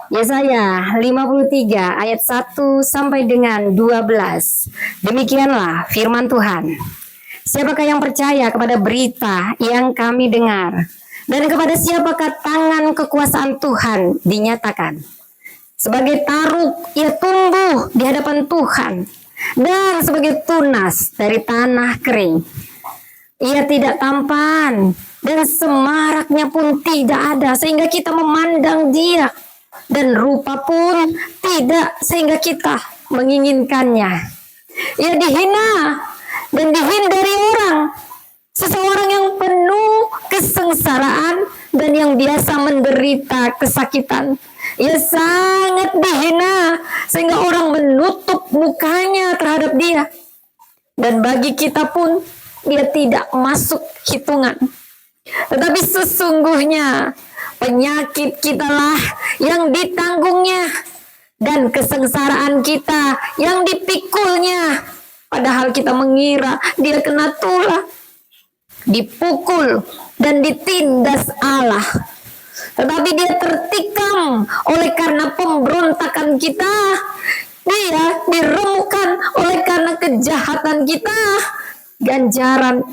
Yesaya 53 ayat 1 sampai dengan 12. Demikianlah firman Tuhan. Siapakah yang percaya kepada berita yang kami dengar? Dan kepada siapakah tangan kekuasaan Tuhan dinyatakan? Sebagai taruk ia tumbuh di hadapan Tuhan, dan sebagai tunas dari tanah kering. Ia tidak tampan, dan semaraknya pun tidak ada, sehingga kita memandang dia. Dan rupa pun tidak, sehingga kita menginginkannya. Ia dihina dan dihindari orang, seseorang yang penuh kesengsaraan dan yang biasa menderita kesakitan. Ia sangat dihina sehingga orang menutup mukanya terhadap dia. Dan bagi kita pun dia tidak masuk hitungan. Tetapi sesungguhnya penyakit kitalah yang ditanggungnya, dan kesengsaraan kita yang dipikulnya. Padahal kita mengira dia kena tulah, dipukul dan ditindas Allah. Tetapi dia tertikam oleh karena pemberontakan kita. Dia diremukkan oleh karena kejahatan kita. Ganjaran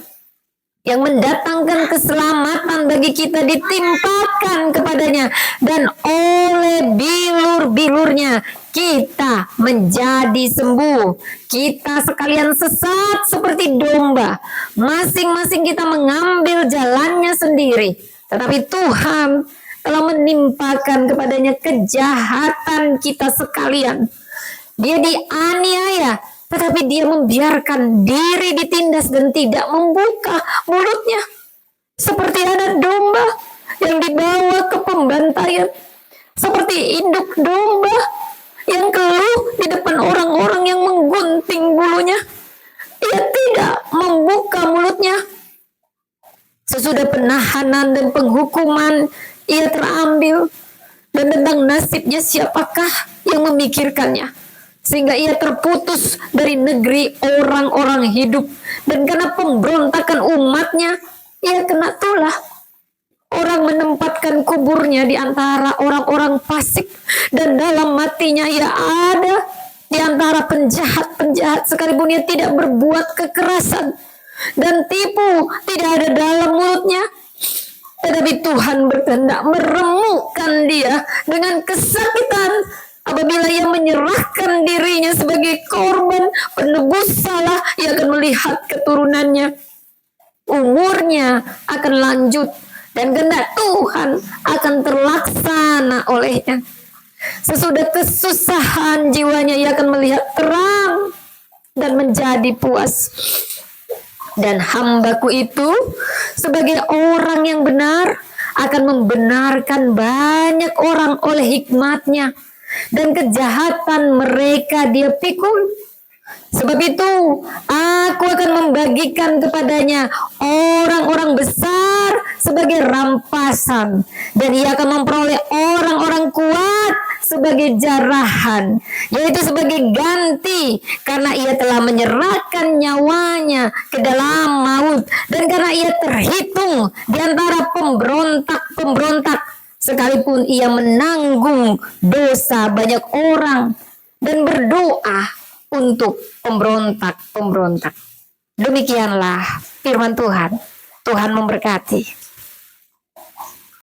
yang mendatangkan keselamatan bagi kita ditimpakan kepadanya, dan oleh bilur-bilurnya kita menjadi sembuh. Kita sekalian sesat seperti domba, masing-masing kita mengambil jalannya sendiri. Tetapi Tuhan telah menimpakan kepadanya kejahatan kita sekalian. Dia dianiaya, tetapi dia membiarkan diri ditindas dan tidak membuka mulutnya. Seperti anak domba yang dibawa ke pembantaian, seperti induk domba yang keluh di depan orang-orang yang menggunting bulunya. Ia tidak membuka mulutnya. Sesudah penahanan dan penghukuman, ia terambil. Dan tentang nasibnya siapakah yang memikirkannya? Sehingga ia terputus dari negeri orang-orang hidup. Dan karena pemberontakan umatnya, ia kena tulah. Orang menempatkan kuburnya di antara orang-orang fasik. Dan dalam matinya ia ada di antara penjahat-penjahat, sekalipun ia tidak berbuat kekerasan dan tipu tidak ada dalam mulutnya. Tetapi Tuhan berkehendak meremukkan dia dengan kesakitan apabila ia menyerahkan dirinya sebagai korban penebus salah. Ia akan melihat keturunannya, umurnya akan lanjut, dan kehendak Tuhan akan terlaksana olehnya. Sesudah kesusahan jiwanya, ia akan melihat terang dan menjadi puas. Dan hambaku itu sebagai orang yang benar akan membenarkan banyak orang oleh hikmatnya, dan kejahatan mereka dia pikul. Sebab itu aku akan membagikan kepadanya orang-orang besar sebagai rampasan, dan ia akan memperoleh orang-orang kuat sebagai jarahan, yaitu sebagai ganti, karena ia telah menyerahkan nyawanya ke dalam maut, dan karena ia terhitung di antara pemberontak-pemberontak, sekalipun ia menanggung dosa banyak orang dan berdoa untuk pemberontak-pemberontak. Demikianlah firman Tuhan. Tuhan memberkati.